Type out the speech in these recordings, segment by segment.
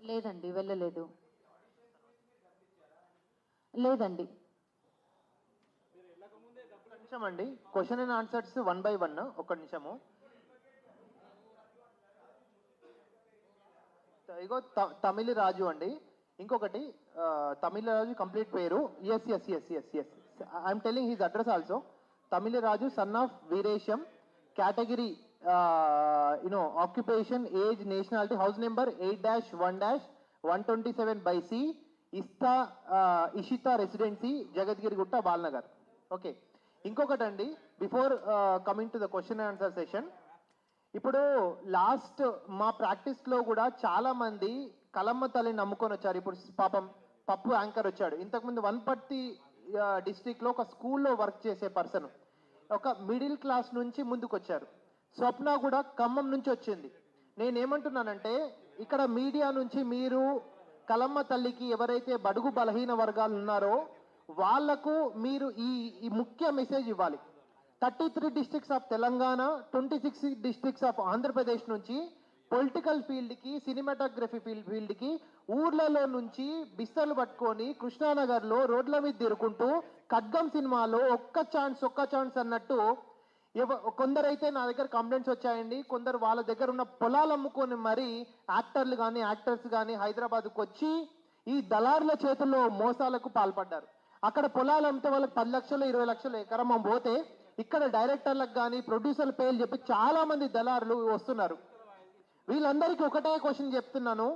లేదండి, వెళ్ళలేదు. లేదండి. నిమిషం అండి, క్వశ్చన్ అండ్ ఆన్సర్స్ 1 by 1. ఒక నిమిషము. ఇగో తమిళ రాజు అండి. ఇంకొకటి తమిళ రాజు కంప్లీట్ పేరు. Yes yes yes yes yes I'm telling his address also. Tamil Raju, son of Veeresham, category occupation, age, nationality, house number 8-1-127/C, Ishita residency, Jagadgirigutta, Balnagar. Okay. ఇంకొకటి అండి, before coming to the question and answer session, ఇప్పుడు last మా ప్రాక్టీస్లో కూడా చాలా మంది కలమ్మ తల్లిని నమ్ముకొని వచ్చారు. ఇప్పుడు పాపం పప్పు యాంకర్ వచ్చాడు. ఇంతకుముందు వనపర్తి డిస్ట్రిక్ట్లో ఒక స్కూల్లో వర్క్ చేసే పర్సన్, ఒక మిడిల్ క్లాస్ నుంచి ముందుకు వచ్చారు. స్వప్న కూడా ఖమ్మం నుంచి వచ్చింది. నేనేమంటున్నానంటే, ఇక్కడ మీడియా నుంచి మీరు కలమ్మ తల్లికి ఎవరైతే బడుగు బలహీన వర్గాలు ఉన్నారో వాళ్లకు మీరు ఈ ముఖ్య మెసేజ్ ఇవ్వాలి. 33 districts of Telangana, 26 districts of Andhra Pradesh నుంచి పొలిటికల్ ఫీల్డ్కి, సినిమాటోగ్రఫీ ఫీల్డ్కి ఊర్లలో నుంచి బిస్తలు పట్టుకొని కృష్ణానగర్లో రోడ్ల మీద తిరుగుకుంటూ ఖడ్గం సినిమాలో ఒక్క ఛాన్స్ అన్నట్టు కొందరైతే నా దగ్గర కంప్లైంట్స్ వచ్చాయండి. కొందరు వాళ్ళ దగ్గర ఉన్న పొలాలు అమ్ముకొని మరి యాక్టర్లు కానీ యాక్టర్స్ కానీ హైదరాబాద్కు వచ్చి ఈ దళారుల చేతుల్లో మోసాలకు పాల్పడ్డారు. అక్కడ పొలాలు అమ్మితే వాళ్ళకి 10 లక్షలు 20 లక్షలు ఎకరం పోతే ఇక్కడ డైరెక్టర్లకు కానీ ప్రొడ్యూసర్ల పేర్లు చెప్పి చాలా మంది దళారులు వస్తున్నారు. వీళ్ళందరికీ ఒకటే క్వశ్చన్ చెప్తున్నాను,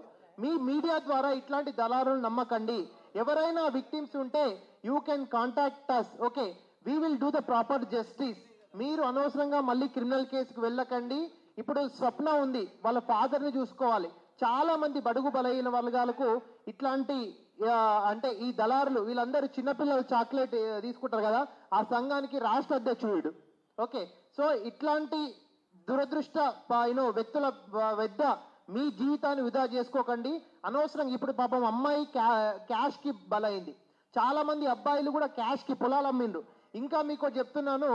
మీ మీడియా ద్వారా ఇట్లాంటి దళారులు నమ్మకండి. ఎవరైనా విక్టిమ్స్ ఉంటే you can contact us. Okay, we will do the proper justice. మీరు అనవసరంగా మళ్ళీ క్రిమినల్ కేసుకు వెళ్ళకండి. ఇప్పుడు స్వప్న ఉంది, వాళ్ళ ఫాదర్ని చూసుకోవాలి. చాలా మంది బడుగు బలహీన వర్గాలకు ఇట్లాంటి అంటే ఈ దళారులు వీళ్ళందరూ చిన్నపిల్లలు చాక్లెట్ తీసుకుంటారు కదా, ఆ సంఘానికి రాష్ట్ర అధ్యక్షుడు. ఓకే, సో ఇట్లాంటి దురదృష్ట వ్యక్తుల వద్ద మీ జీవితాన్ని వృధా చేసుకోకండి. అనవసరం ఇప్పుడు పాపం అమ్మాయి క్యాష్కి బలైంది. చాలా మంది అబ్బాయిలు కూడా క్యాష్కి పొలాలు అమ్మిండ్రు. ఇంకా మీకు చెప్తున్నాను,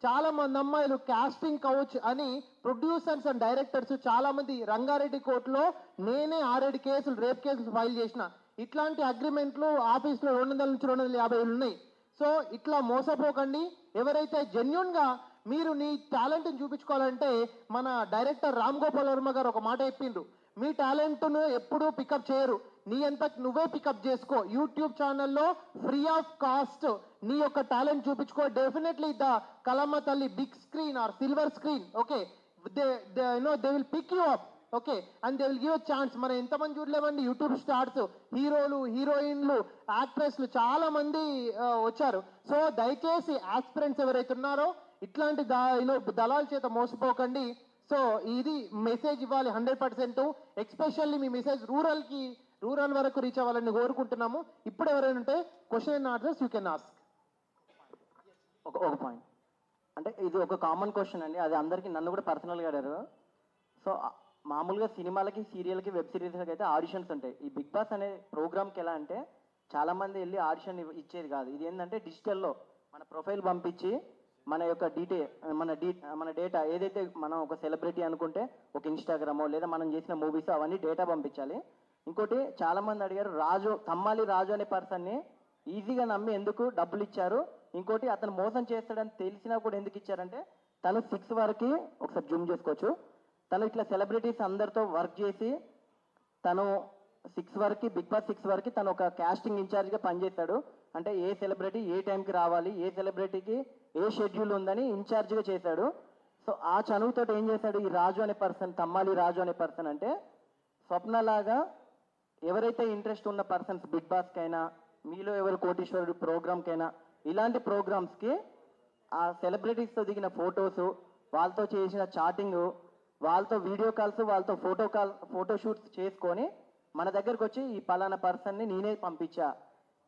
చాలా మంది అమ్మాయిలు కాస్టింగ్ కౌచ్ అని ప్రొడ్యూసర్స్ అండ్ డైరెక్టర్స్ చాలా మంది రంగారెడ్డి కోర్టులో నేనే 6-7 కేసులు రేప్ కేసులు ఫైల్ చేసిన. ఇట్లాంటి అగ్రిమెంట్లు ఆఫీస్లో 200 నుంచి 250 ఉన్నాయి. సో ఇట్లా మోసపోకండి. ఎవరైతే జెన్యున్గా మీరు నీ టాలెంట్ని చూపించుకోవాలంటే మన డైరెక్టర్ రామ్ గోపాల్ వర్మ గారు ఒక మాట చెప్పిండ్రు, మీ టాలెంట్ను ఎప్పుడూ పికప్ చేయరు, నీ అంతకు నువ్వే పికప్ చేసుకో. యూట్యూబ్ ఛానల్లో ఫ్రీ ఆఫ్ కాస్ట్ నీ యొక్క టాలెంట్ చూపించుకో. డెఫినెట్లీ ద కలమ్మ తల్లి big screen or silver screen, okay, they will pick you up. Okay, and they will give a chance. మనం ఎంతమంది చూడలేమండి యూట్యూబ్ స్టార్స్, హీరోలు, హీరోయిన్లు, యాక్ట్రెస్లు చాలా మంది వచ్చారు. సో దయచేసి ఆస్పిరెంట్స్ ఎవరైతే ఉన్నారో ఇట్లాంటి దళాల చేత మోసపోకండి. సో ఇది మెసేజ్ ఇవ్వాలి 100%. ఎక్స్పెషల్లీ మీ మెసేజ్ రూరల్ వరకు రీచ్ అవ్వాలని కోరుకుంటున్నాము. ఇప్పుడు ఎవరైనా ఉంటే question and answers you can ask. ఒక పాయింట్ అంటే ఇది ఒక కామన్ క్వశ్చన్ అండి, అది అందరికీ నన్ను కూడా పర్సనల్గా అడిగారు. సో మామూలుగా సినిమాలకి, సీరియల్కి, వెబ్ సిరీస్లకి అయితే ఆడిషన్స్ ఉంటాయి. ఈ బిగ్ బాస్ అనే ప్రోగ్రామ్కి ఎలా అంటే చాలామంది వెళ్ళి ఆడిషన్ ఇచ్చేది కాదు. ఇది ఏంటంటే డిజిటల్లో మన ప్రొఫైల్ పంపించి మన యొక్క మన డేటా ఏదైతే మనం ఒక సెలబ్రిటీ అనుకుంటే ఒక ఇన్స్టాగ్రామో లేదా మనం చేసిన మూవీస్ అవన్నీ డేటా పంపించాలి. ఇంకోటి చాలామంది అడిగారు, తమ్మాలి రాజు అనే పర్సన్ని ఈజీగా నమ్మి ఎందుకు డబ్బులు ఇచ్చారు, ఇంకోటి అతను మోసం చేస్తాడని తెలిసినా కూడా ఎందుకు ఇచ్చారంటే తను 6 వరకు ఒకసారి జూమ్ చేసుకోవచ్చు, తను ఇట్లా సెలబ్రిటీస్ అందరితో వర్క్ చేసి తను 6 వరకు బిగ్ బాస్ 6 వరకు తను ఒక కాస్టింగ్ ఇన్ఛార్జ్గా పనిచేస్తాడు. అంటే ఏ సెలబ్రిటీ ఏ టైంకి రావాలి, ఏ సెలబ్రిటీకి ఏ షెడ్యూల్ ఉందని ఇన్ఛార్జ్గా చేశాడు. సో ఆ చనువుతో ఏం చేశాడు ఈ రాజు అనే పర్సన్, తమ్మాలి రాజు అనే పర్సన్ అంటే స్వప్నలాగా ఎవరైతే ఇంట్రెస్ట్ ఉన్న పర్సన్స్ బిగ్ బాస్కైనా, మీలో ఎవరు కోటీశ్వరుడు ప్రోగ్రామ్కైనా, ఇలాంటి ప్రోగ్రామ్స్కి ఆ సెలబ్రిటీస్తో దిగిన ఫొటోసు, వాళ్ళతో చేసిన చాటింగు, వాళ్ళతో వీడియో కాల్స్, వాళ్ళతో ఫోటోషూట్స్ చేసుకొని మన దగ్గరకు వచ్చి ఈ పలానా పర్సన్ని నేనే పంపించా,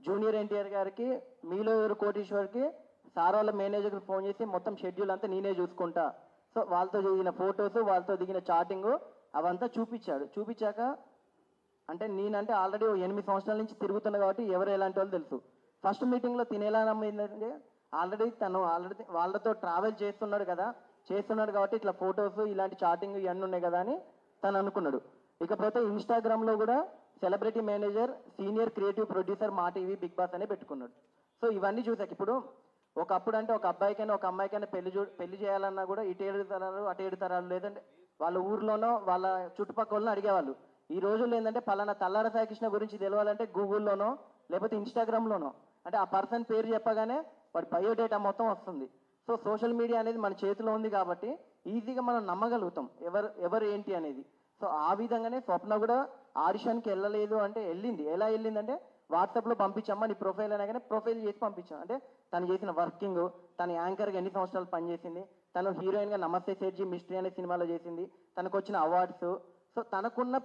జూనియర్ ఎన్టీఆర్ గారికి, మీలో ఎవరు కోటీశ్వర్కి సార్ వాళ్ళ మేనేజర్కి ఫోన్ చేసి మొత్తం షెడ్యూల్ అంతా నేనే చూసుకుంటా. సో వాళ్ళతో దిగిన ఫొటోస్, వాళ్ళతో దిగిన చాటింగు అవంతా చూపించాక అంటే నేనంటే ఆల్రెడీ 8 సంవత్సరాల నుంచి తిరుగుతున్నా కాబట్టి ఎవరు ఎలాంటి వాళ్ళు తెలుసు. ఫస్ట్ మీటింగ్లో తినేలా నమ్మిందంటే ఆల్రెడీ వాళ్ళతో ట్రావెల్ చేస్తున్నాడు కాబట్టి ఇట్లా ఫొటోస్ ఇలాంటి చాటింగ్ ఇవన్నీ ఉన్నాయి కదా అని తను అనుకున్నాడు. ఇకపోతే ఇన్స్టాగ్రామ్లో కూడా celebrity manager, senior creative producer మా టీవీ బిగ్ బాస్ అనే పెట్టుకున్నాడు. సో ఇవన్నీ చూసాక ఇప్పుడు ఒకప్పుడు అంటే ఒక అబ్బాయికైనా ఒక అమ్మాయికైనా పెళ్లి చేయాలన్నా కూడా ఇటు 7 తరాలు అటు 7 తరాలు లేదంటే వాళ్ళ ఊర్లోనో వాళ్ళ చుట్టుపక్కలనో అడిగేవాళ్ళు. ఈ రోజుల్లో ఏంటంటే పలానా తల్లార సాయికృష్ణ గురించి తెలవాలంటే గూగుల్లోనో లేకపోతే ఇన్స్టాగ్రామ్లోనో అంటే ఆ పర్సన్ పేరు చెప్పగానే వాడి బయోడేటా మొత్తం వస్తుంది. సో సోషల్ మీడియా అనేది మన చేతిలో ఉంది కాబట్టి ఈజీగా మనం నమ్మగలుగుతాం ఎవరు ఏంటి అనేది. సో ఆ విధంగానే స్వప్న కూడా ఆడిషన్కి వెళ్ళలేదు అంటే వెళ్ళింది. ఎలా వెళ్ళిందంటే వాట్సాప్లో పంపించమ్మా నీ ప్రొఫైల్ అనగానే ప్రొఫైల్ చేసి పంపించాం. అంటే తను చేసిన వర్కింగ్, తన యాంకర్గా ఎన్ని సంవత్సరాలు పనిచేసింది, తను హీరోయిన్గా నమస్తే సేట్జీ మిస్ట్రీ అనే సినిమాలో చేసింది, తనకు వచ్చిన అవార్డ్స్. సో తనకున్న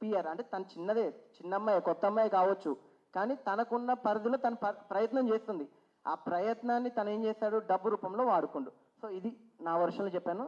పిఆర్ అంటే తను చిన్న అమ్మాయి కొత్త అమ్మాయి కావచ్చు, కానీ తనకున్న పరిధిలో తను ప్రయత్నం చేస్తుంది. ఆ ప్రయత్నాన్ని తను ఏం చేస్తాడు, డబ్బు రూపంలో వాడుకుండు. సో ఇది నా వర్షన్లో చెప్పాను.